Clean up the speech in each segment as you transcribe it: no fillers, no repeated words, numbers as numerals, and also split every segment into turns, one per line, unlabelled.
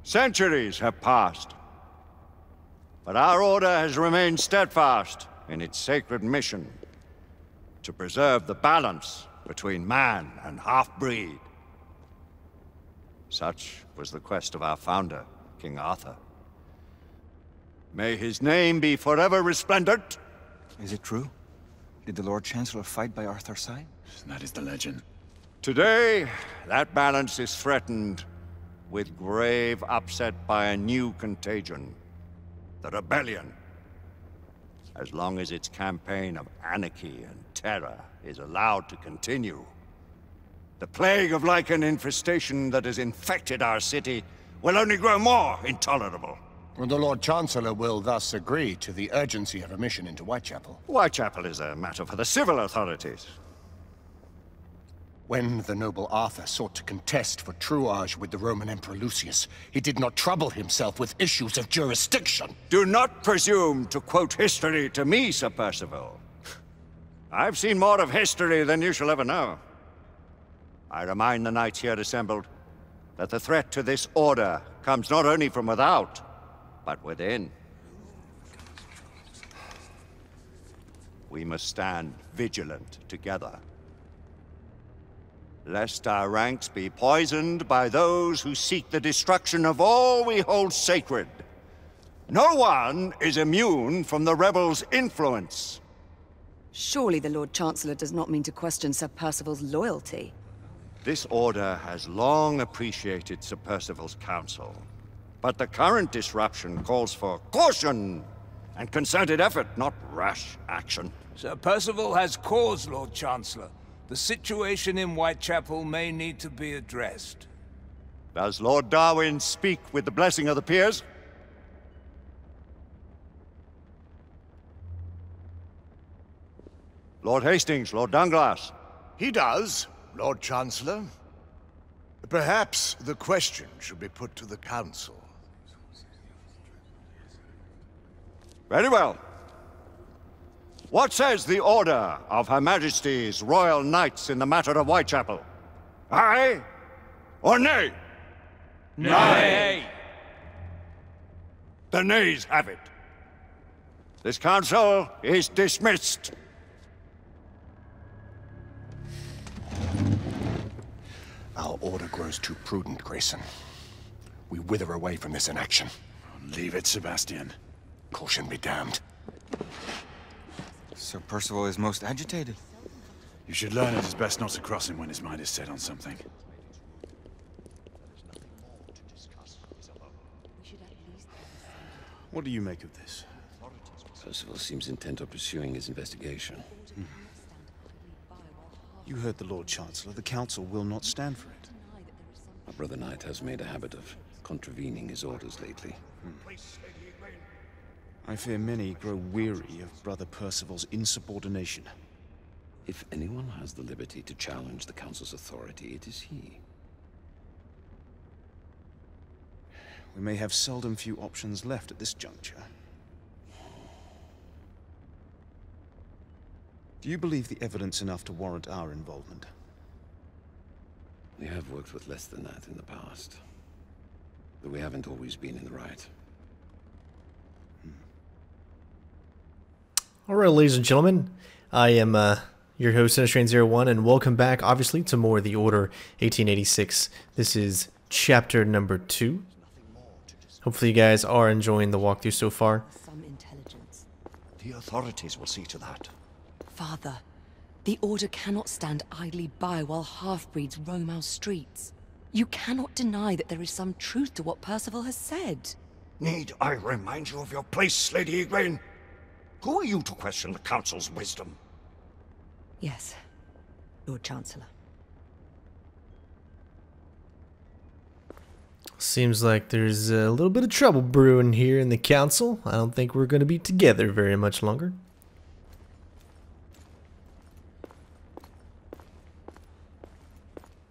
Centuries have passed, but our order has remained steadfast in its sacred mission to preserve the balance between man and half-breed. Such was the quest of our founder, King Arthur. May his name be forever resplendent.
Is it true? Did the Lord Chancellor fight by Arthur's side?
That is the legend.
Today, that balance is threatened with grave upset by a new contagion, the rebellion. As long as its campaign of anarchy and terror is allowed to continue, the plague of lichen infestation that has infected our city will only grow more intolerable.
The Lord Chancellor will thus agree to the urgency of a mission into Whitechapel.
Whitechapel is a matter for the civil authorities.
When the noble Arthur sought to contest for truage with the Roman Emperor Lucius, he did not trouble himself with issues of jurisdiction.
Do not presume to quote history to me, Sir Percival. I've seen more of history than you shall ever know. I remind the knights here assembled that the threat to this order comes not only from without, but within. We must stand vigilant together, lest our ranks be poisoned by those who seek the destruction of all we hold sacred. No one is immune from the rebels' influence.
Surely the Lord Chancellor does not mean to question Sir Percival's loyalty.
This order has long appreciated Sir Percival's counsel, but the current disruption calls for caution and concerted effort, not rash action.
Sir Percival has cause, Lord Chancellor. The situation in Whitechapel may need to be addressed.
Does Lord Darwin speak with the blessing of the peers? Lord Hastings, Lord Dunglass.
He does, Lord Chancellor. Perhaps the question should be put to the Council.
Very well. What says the Order of Her Majesty's Royal Knights in the matter of Whitechapel? Aye or nay?
Nay!
The nays have it. This council is dismissed.
Our order grows too prudent, Grayson. We wither away from this inaction.
Leave it, Sebastian.
Caution be damned.
Sir Percival is most agitated.
You should learn it is best not to cross him when his mind is set on something. What do you make of this?
Percival seems intent on pursuing his investigation.
You heard the Lord Chancellor. The Council will not stand for it.
My brother knight has made a habit of contravening his orders lately.
I fear many grow weary of Brother Percival's insubordination.
If anyone has the liberty to challenge the Council's authority, it is he.
We may have seldom few options left at this juncture. Do you believe the evidence enough to warrant our involvement?
We have worked with less than that in the past, but we haven't always been in the right.
Alright, ladies and gentlemen, I am your host, CenterStrain01, and welcome back, obviously, to more of the Order 1886. This is chapter number 2. Hopefully you guys are enjoying the walkthrough so far.
Some intelligence.
The authorities will see to that.
Father, the Order cannot stand idly by while half-breeds roam our streets. You cannot deny that there is some truth to what Percival has said.
Need I remind you of your place, Lady Egwene? Who are you to question the Council's wisdom?
Yes, Lord Chancellor.
Seems like there's a little bit of trouble brewing here in the Council. I don't think we're going to be together very much longer.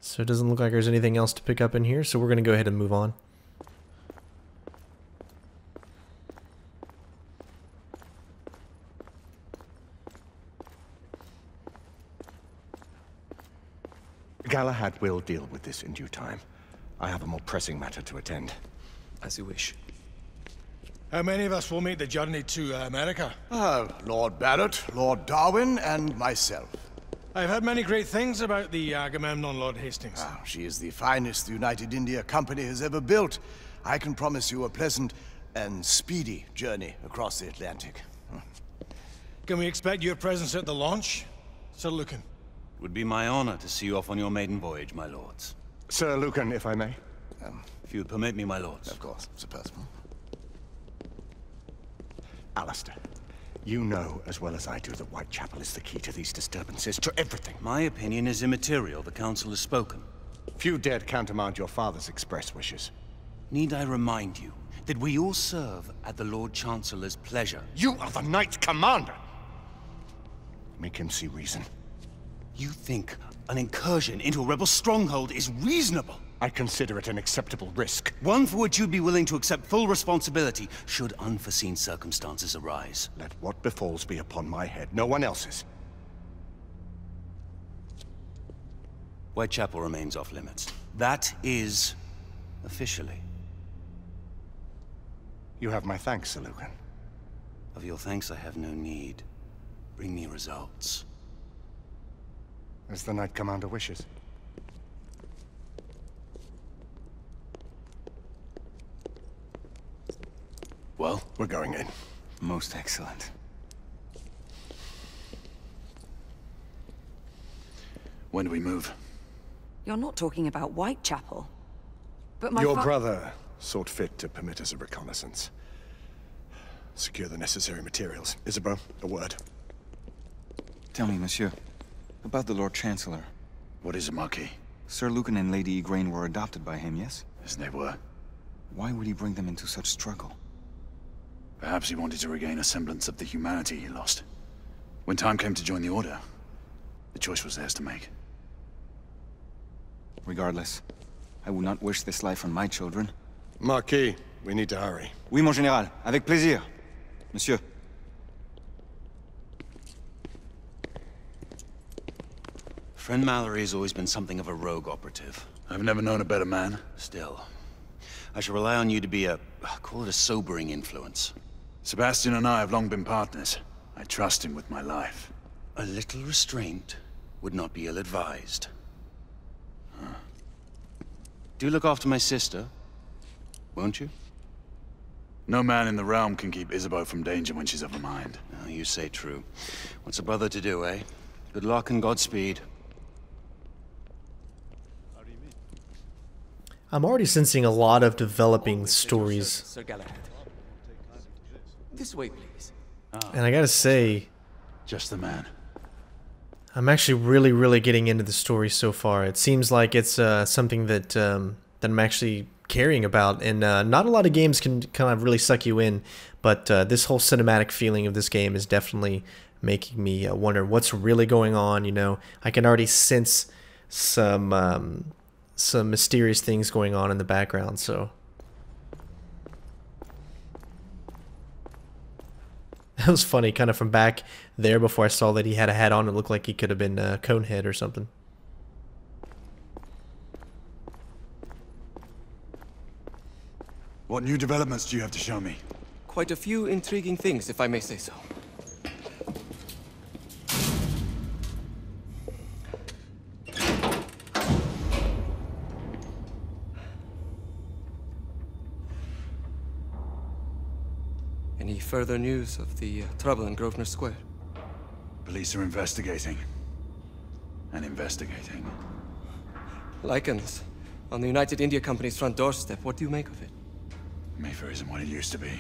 So it doesn't look like there's anything else to pick up in here, so we're going to go ahead and move on.
Galahad will deal with this in due time. I have a more pressing matter to attend.
As you wish.
How many of us will make the journey to America?
Lord Barrett, Lord Darwin, and myself.
I've heard many great things about the Agamemnon, Lord Hastings.
She is the finest the United India Company has ever built. I can promise you a pleasant and speedy journey across the Atlantic.
Can we expect your presence at the launch, Sir Lucan?
It would be my honor to see you off on your maiden voyage, my lords.
Sir Lucan, if I may.
If you would permit me, my lords.
Of course, Sir Percival.
Alistair, you know as well as I do that Whitechapel is the key to these disturbances, to everything.
My opinion is immaterial. The Council has spoken.
Few dared countermand your father's express wishes.
Need I remind you that we all serve at the Lord Chancellor's pleasure?
You are the Knight Commander! Make him see reason.
You think an incursion into a rebel stronghold is reasonable?
I consider it an acceptable risk.
One for which you'd be willing to accept full responsibility should unforeseen circumstances arise.
Let what befalls be upon my head, no one else's.
Whitechapel remains off limits. That is officially.
You have my thanks, Sir Lucan.
Of your thanks I have no need. Bring me results.
As the Knight Commander wishes.
Well,
we're going in.
Most excellent.
When do we move?
You're not talking about Whitechapel. But my
Your brother sought fit to permit us a reconnaissance. Secure the necessary materials. Isabeau, a word.
Tell me, monsieur, about the Lord Chancellor.
What is it, Marquis?
Sir Lucan and Lady Igraine were adopted by him, yes?
Yes, they were.
Why would he bring them into such struggle?
Perhaps he wanted to regain a semblance of the humanity he lost. When time came to join the Order, the choice was theirs to make.
Regardless, I would not wish this life on my children.
Marquis, we need to hurry.
Oui, mon général. Avec plaisir. Monsieur.
Friend Mallory has always been something of a rogue operative.
I've never known a better man.
Still, I shall rely on you to be call it a sobering influence.
Sebastian and I have long been partners. I trust him with my life.
A little restraint would not be ill-advised. Do look after my sister, won't you?
No man in the realm can keep Isabeau from danger when she's of a mind.
Oh, you say true. What's a brother to do, eh? Good luck and Godspeed.
I'm already sensing a lot of developing stories.
Sir Galahad. This way, please.
And I gotta say,
just the man.
I'm actually really getting into the story so far. It seems like it's something that that I'm actually caring about, and not a lot of games can kind of really suck you in, but this whole cinematic feeling of this game is definitely making me wonder what's really going on. You know, I can already sense some mysterious things going on in the background, so that was funny, kind of from back there before I saw that he had a hat on. It looked like he could have been Conehead or something.
What new developments do you have to show me?
Quite a few intriguing things, if I may say so. Any further news of the trouble in Grosvenor Square?
Police are investigating. And investigating.
Lichens, on the United India Company's front doorstep. What do you make of it?
Mayfair isn't what it used to be.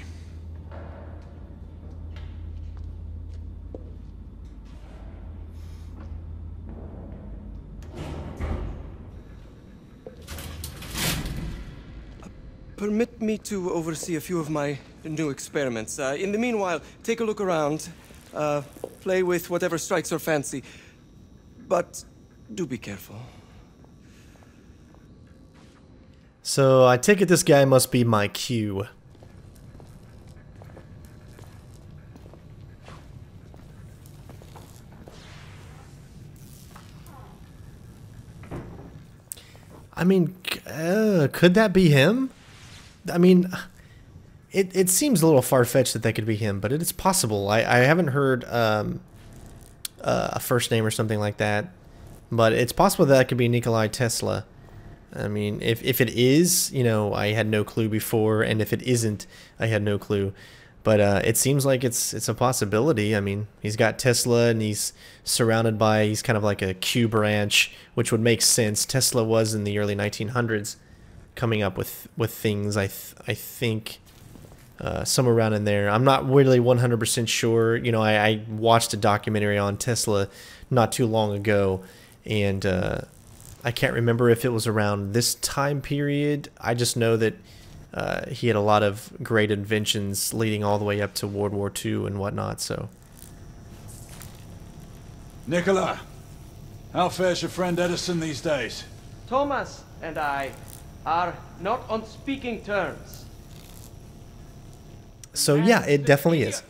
Permit me to oversee a few of my new experiments. In the meanwhile, take a look around. Play with whatever strikes your fancy. But do be careful.
So I take it this guy must be my Q. I mean, could that be him? I mean, it seems a little far-fetched that could be him, but it is possible. I haven't heard a first name or something like that, but it's possible that could be Nikola Tesla. I mean, if it is, you know, I had no clue before, and if it isn't, I had no clue. But it seems like it's a possibility. I mean, he's got Tesla, and he's surrounded by, he's kind of like a Q branch, which would make sense. Tesla was in the early 1900s coming up with things, I think, somewhere around in there. I'm not really 100% sure. You know, I watched a documentary on Tesla not too long ago, and I can't remember if it was around this time period. I just know that he had a lot of great inventions leading all the way up to World War II and whatnot, so.
Nikola, how fares your friend Edison these days?
Thomas and I are not on speaking terms.
So yeah, it definitely is.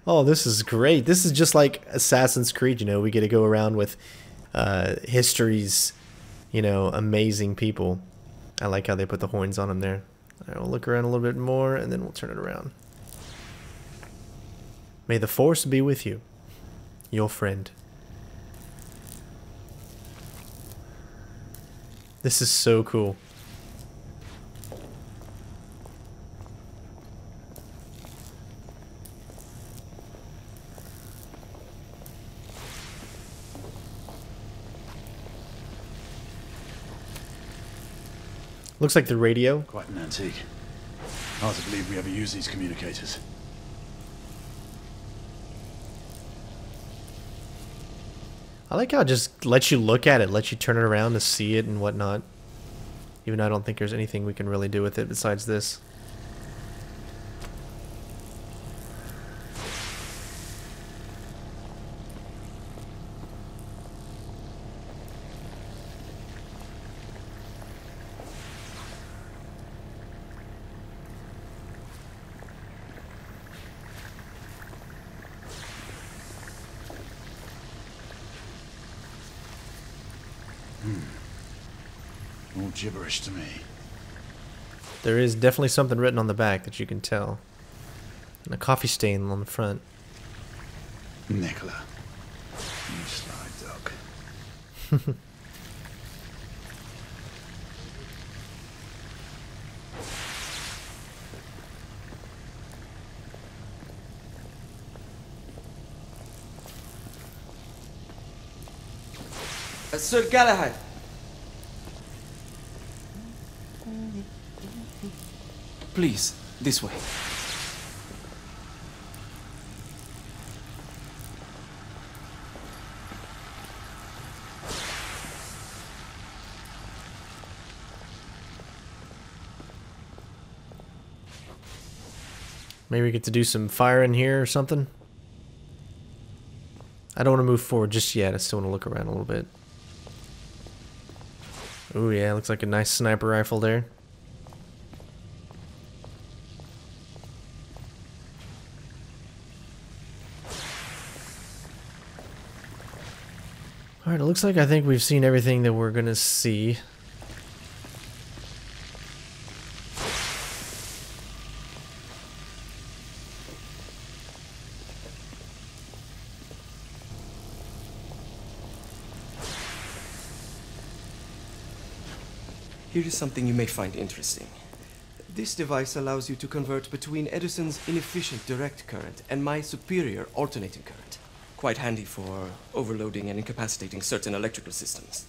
Oh, this is great. This is just like Assassin's Creed, you know. We get to go around with history's, you know, amazing people. I like how they put the horns on them there. Alright, we'll look around a little bit more, and then we'll turn it around. May the Force be with you, your friend. This is so cool. Looks like the radio.
Quite an antique. Hard to believe we ever use these communicators.
I like how it just lets you look at it, lets you turn it around to see it and whatnot. Even though I don't think there's anything we can really do with it besides this.
All gibberish to me.
There is definitely something written on the back that you can tell. And a coffee stain on the front.
Nikola, you sly dog.
Sir Galahad. Please, this way.
Maybe we get to do some fire in here or something. I don't want to move forward just yet. I still want to look around a little bit. Oh yeah, looks like a nice sniper rifle there. Alright, it looks like I think we've seen everything that we're gonna see.
Here is something you may find interesting. This device allows you to convert between Edison's inefficient direct current and my superior alternating current. Quite handy for overloading and incapacitating certain electrical systems.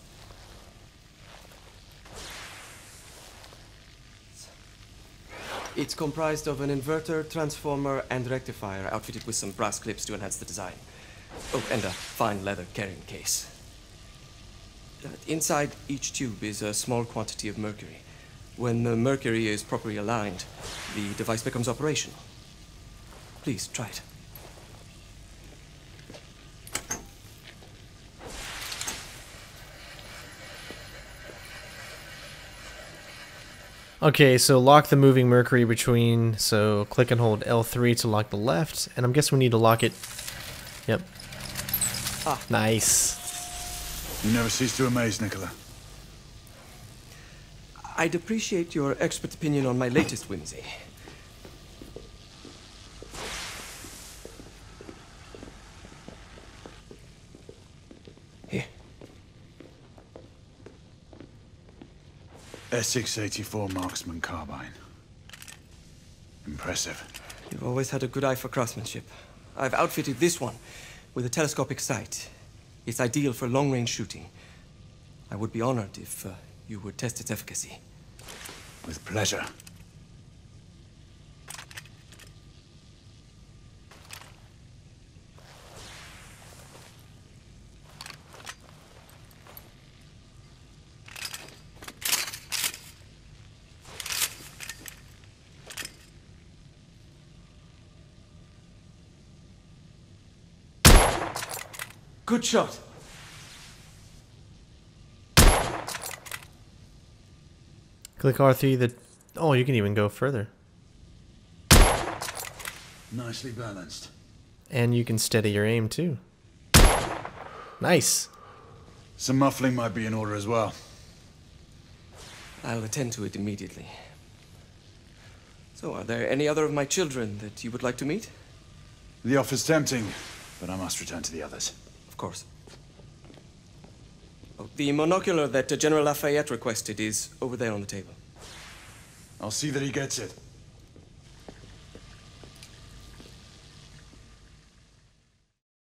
It's comprised of an inverter, transformer, and rectifier outfitted with some brass clips to enhance the design. Oh, and a fine leather carrying case. Inside each tube is a small quantity of mercury. When the mercury is properly aligned, the device becomes operational. Please, try it.
Okay, so lock the moving mercury between, so click and hold L3 to lock the left, and I'm guessing we need to lock it. Yep.
Ah.
Nice.
You never cease to amaze, Nikola.
I'd appreciate your expert opinion on my latest whimsy. Here.
S684 Marksman Carbine. Impressive.
You've always had a good eye for craftsmanship. I've outfitted this one with a telescopic sight. It's ideal for long-range shooting. I would be honored if you would test its efficacy.
With pleasure.
Good shot.
Click R3 oh, you can even go further.
Nicely balanced.
And you can steady your aim too. Nice.
Some muffling might be in order as well.
I'll attend to it immediately. So, are there any other of my children that you would like to meet?
The offer's tempting, but I must return to the others.
Of course. Oh, the monocular that General Lafayette requested is over there on the table.
I'll see that he gets it.